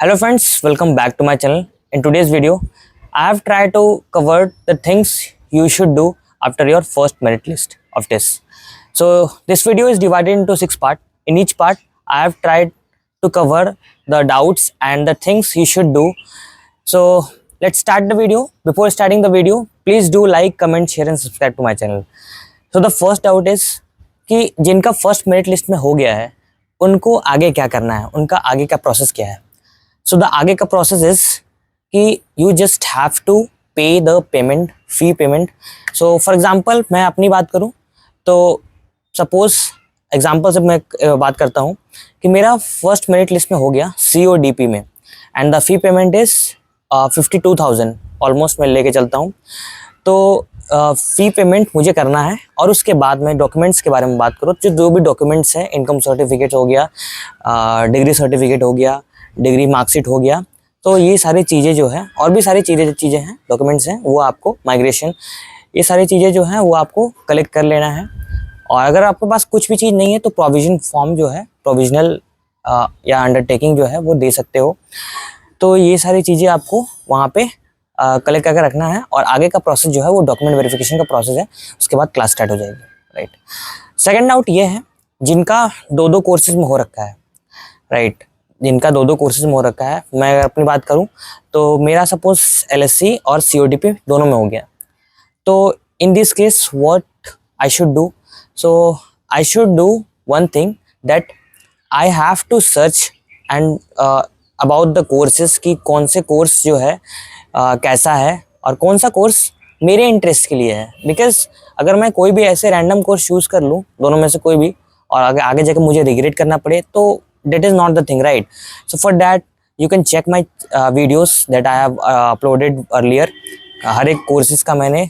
Hello friends, welcome back to my channel. In today's video, I have tried to cover the things you should do after your first merit list of tests. So this video is divided into 6 parts. In each part, I have tried to cover the doubts and the things you should do. So let's start the video. Before starting the video, please do like, comment, share and subscribe to my channel. So the first doubt is कि जिनका first merit list में हो गया है उनको आगे क्या करना है, उनका आगे का प्रोसेस क्या है. सो द आगे का प्रोसेस इज कि यू जस्ट हैव टू पे the payment, fee payment. So for example मैं अपनी बात करूं तो सपोज एग्जांपल से मैं बात करता हूं कि मेरा फर्स्ट मेरिट लिस्ट में हो गया CODP में and the fee payment is 52,000 almost मैं लेके चलता हूं. तो फ़ी पेमेंट मुझे करना है और उसके बाद में डॉक्यूमेंट्स के बारे में बात करूँ जो भी डॉक्यूमेंट्स हैं, इनकम सर्टिफिकेट हो गया, डिग्री सर्टिफिकेट हो गया, डिग्री मार्कशीट हो गया. तो ये सारी चीज़ें जो है और भी सारी चीज़ें हैं, डॉक्यूमेंट्स हैं, वो आपको माइग्रेशन, ये सारी चीज़ें जो हैं वो आपको कलेक्ट कर लेना है. और अगर आपके पास कुछ भी चीज़ नहीं है तो प्रोविजन फॉर्म जो है, प्रोविजनल या अंडरटेकिंग जो है वो दे सकते हो. तो ये सारी चीज़ें आपको वहाँ पे कलेक्ट करके रखना है और आगे का प्रोसेस जो है वो डॉक्यूमेंट वेरिफिकेशन का प्रोसेस है, उसके बाद क्लास स्टार्ट हो जाएगी. राइट. सेकंड डाउट ये है जिनका दो कोर्सेज में हो रखा है. राइट. जिनका दो कोर्सेज में हो रखा है, मैं अगर अपनी बात करूं तो मेरा सपोज LSC और CODP दोनों में हो गया. तो in this case what I should do? So I should do one thing that I have to search and about the courses कि कौन से कोर्स जो है कैसा है और कौन सा कोर्स मेरे इंटरेस्ट के लिए है. बिकॉज अगर मैं कोई भी ऐसे रैंडम कोर्स चूज़ कर लूँ दोनों में से कोई भी और आगे जाकर मुझे रिग्रेट करना पड़े तो that is not the thing, right? So for that you can check my videos that I have uploaded earlier. हर एक कोर्सेज का मैंने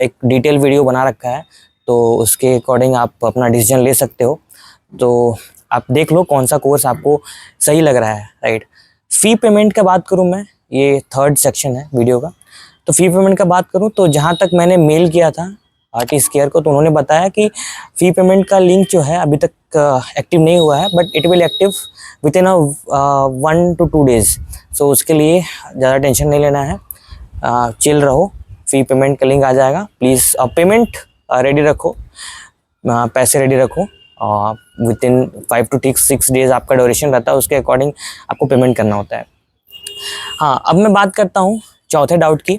एक डिटेल वीडियो बना रखा है, तो उसके अकॉर्डिंग आप अपना डिसीजन ले सकते हो. तो आप देख लो कौन सा कोर्स आपको सही लग रहा है. राइट. फ़ी पेमेंट का बात करूँ मैं, ये थर्ड सेक्शन है वीडियो का. तो फ़ी पेमेंट का बात करूँ तो जहाँ तक मैंने मेल किया था TSquare को, तो उन्होंने बताया कि फ़ी पेमेंट का लिंक जो है अभी तक एक्टिव नहीं हुआ है, but it will active with in 1 to 2 days. सो उसके लिए ज़्यादा टेंशन नहीं लेना है, चिल रहो. फ़ी पेमेंट का लिंक आ जाएगा. प्लीज़ पेमेंट रेडी रखो, पैसे रेडी रखो. विद इन 5 to 6 days आपका ड्यूरेशन रहता है, उसके अकॉर्डिंग आपको पेमेंट करना होता है. हाँ, अब मैं बात करता हूँ चौथे डाउट की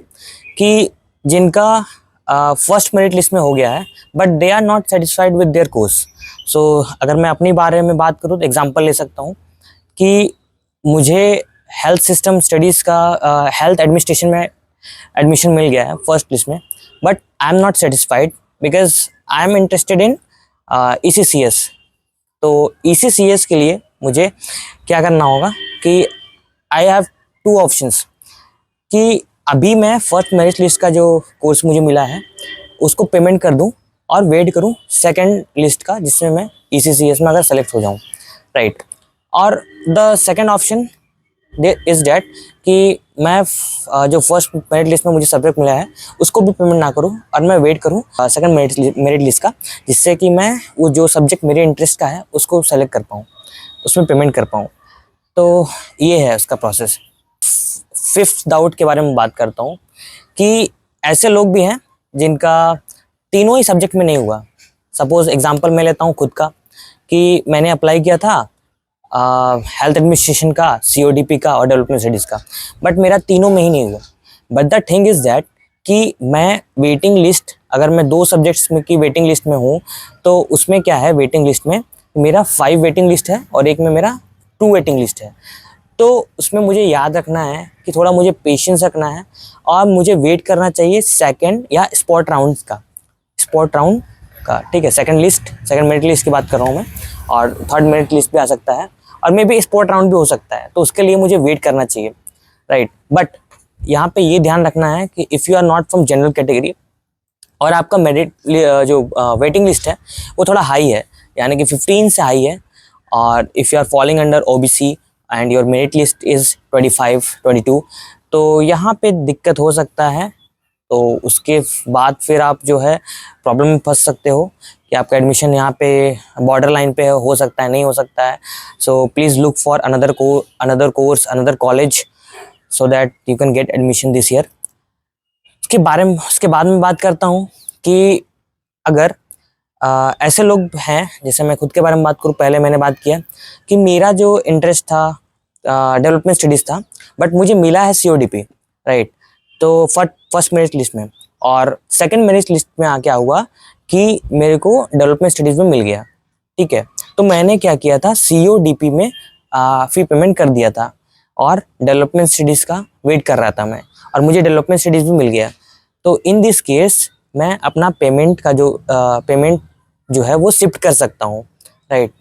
कि जिनका फर्स्ट मेरिट लिस्ट में हो गया है but they are not satisfied with their course. So अगर मैं अपनी बारे में बात करूँ तो एग्जांपल ले सकता हूँ कि मुझे हेल्थ सिस्टम स्टडीज़ का हेल्थ एडमिनिस्ट्रेशन में एडमिशन मिल गया है फर्स्ट लिस्ट में, but I am not satisfied because I am interested in ECCS. तो ECCS के लिए मुझे क्या करना होगा कि आई हैव 2 ऑप्शंस कि अभी मैं फर्स्ट मेरिट लिस्ट का जो कोर्स मुझे मिला है उसको पेमेंट कर दूं और वेट करूं सेकंड लिस्ट का जिसमें मैं ECCS में अगर सेलेक्ट हो जाऊं. राइट. और the second option is that कि मैं जो फर्स्ट मेरिट लिस्ट में मुझे सब्जेक्ट मिला है उसको भी पेमेंट ना करूं और मैं वेट करूं सेकंड मेरिट लिस्ट का, जिससे कि मैं वो जो सब्जेक्ट मेरे इंटरेस्ट का है उसको सेलेक्ट कर पाऊँ, उसमें पेमेंट कर पाऊँ. तो ये है उसका प्रोसेस. फिफ्थ डाउट के बारे में बात करता हूँ कि ऐसे लोग भी हैं जिनका तीनों ही सब्जेक्ट में नहीं हुआ. सपोज एग्जांपल मैं लेता हूँ खुद का कि मैंने अप्लाई किया था हेल्थ एडमिनिस्ट्रेशन का, CODP का और डेवलपमेंट स्टडीज़ का, बट मेरा तीनों में ही नहीं हुआ. But the thing is that कि मैं वेटिंग लिस्ट, अगर मैं 2 सब्जेक्ट्स में की वेटिंग लिस्ट में हूँ तो उसमें क्या है, वेटिंग लिस्ट में मेरा 5 वेटिंग लिस्ट है और एक में मेरा 2 वेटिंग लिस्ट है. तो उसमें मुझे याद रखना है कि थोड़ा मुझे पेशेंस रखना है और मुझे वेट करना चाहिए सेकंड या स्पॉट राउंड का. ठीक है, सेकंड मेरिट लिस्ट की बात कर रहा हूँ मैं, और थर्ड मेरिट लिस्ट भी आ सकता है और मे बी स्पॉट राउंड भी हो सकता है, तो उसके लिए मुझे वेट करना चाहिए. राइट. बट यहाँ पे ये ध्यान रखना है कि if you are not from general category और आपका मेरिट जो वेटिंग लिस्ट है वो थोड़ा हाई है, यानी कि 15 से हाई है, और if you are falling under OBC and your merit list is 25-22, तो यहाँ पे दिक्कत हो सकता है तो उसके बाद फिर आप जो है प्रॉब्लम में फंस सकते हो कि आपका एडमिशन यहाँ पे बॉर्डर लाइन पे हो सकता है, नहीं हो सकता है. So please look for another course, another college, so that you can get admission this year. उसके बाद में बात करता हूँ कि अगर ऐसे लोग हैं, जैसे मैं खुद के बारे में बात करूँ, पहले मैंने बात किया कि मेरा जो इंटरेस्ट था डेवलपमेंट स्टडीज़ था, बट मुझे मिला है CODP, राइट. तो फर्स्ट मेरिट लिस्ट में, और सेकंड मेरिट लिस्ट में क्या हुआ कि मेरे को डेवलपमेंट स्टडीज़ में मिल गया, ठीक है. तो मैंने क्या किया था, CODP में फी पेमेंट कर दिया था और डेवलपमेंट स्टडीज़ का वेट कर रहा था मैं, और मुझे डेवलपमेंट स्टडीज़ भी मिल गया. तो इन दिस केस मैं अपना पेमेंट का पेमेंट जो है वो शिफ्ट कर सकता हूँ, राइट.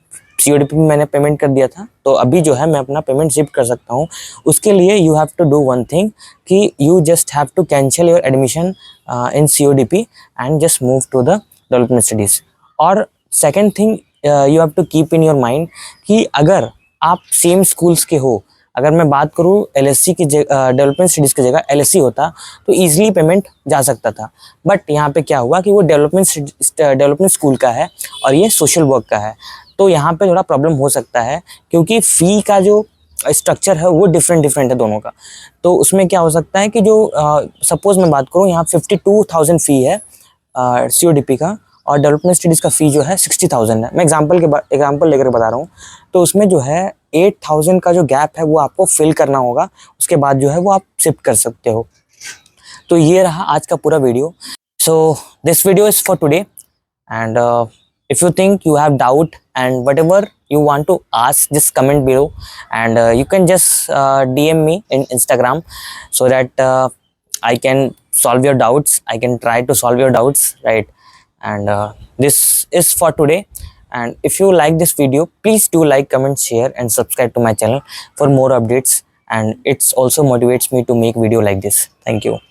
CODP में मैंने पेमेंट कर दिया था, तो अभी जो है मैं अपना पेमेंट शिफ्ट कर सकता हूँ. उसके लिए you have to do one thing कि you just have to cancel your admission in CODP and just move to the development studies. और second thing you have to keep in your mind कि अगर आप same schools के हो, अगर मैं बात करूँ LSC की डेवलपमेंट स्टडीज़ की जगह LSC होता तो ईजिली पेमेंट जा सकता था. बट यहाँ पे क्या हुआ कि वो डेवलपमेंट स्कूल का है और ये सोशल वर्क का है, तो यहाँ पे थोड़ा प्रॉब्लम हो सकता है, क्योंकि फ़ी का जो स्ट्रक्चर है वो डिफरेंट है दोनों का. तो उसमें क्या हो सकता है कि जो सपोज़ मैं बात करूँ, यहाँ 52,000 फ़ी है CODP का, और डेवलपमेंट स्टडीज़ का फ़ी जो है 60,000 है. मैं एग्जांपल लेकर बता रहा हूँ. तो उसमें जो है 8,000 का जो गैप है वो आपको फिल करना होगा, उसके बाद जो है वो आप शिफ्ट कर सकते हो. तो ये रहा आज का पूरा video. So this video is for today, and if you think you have doubt and whatever you want to ask, just comment below, and you can just DM me in Instagram, so that I can solve your doubts, I can try to solve your doubts, right. And this is for today, and if you like this video, please do like, comment, share and subscribe to my channel for more updates, and it's also motivates me to make video like this. Thank you.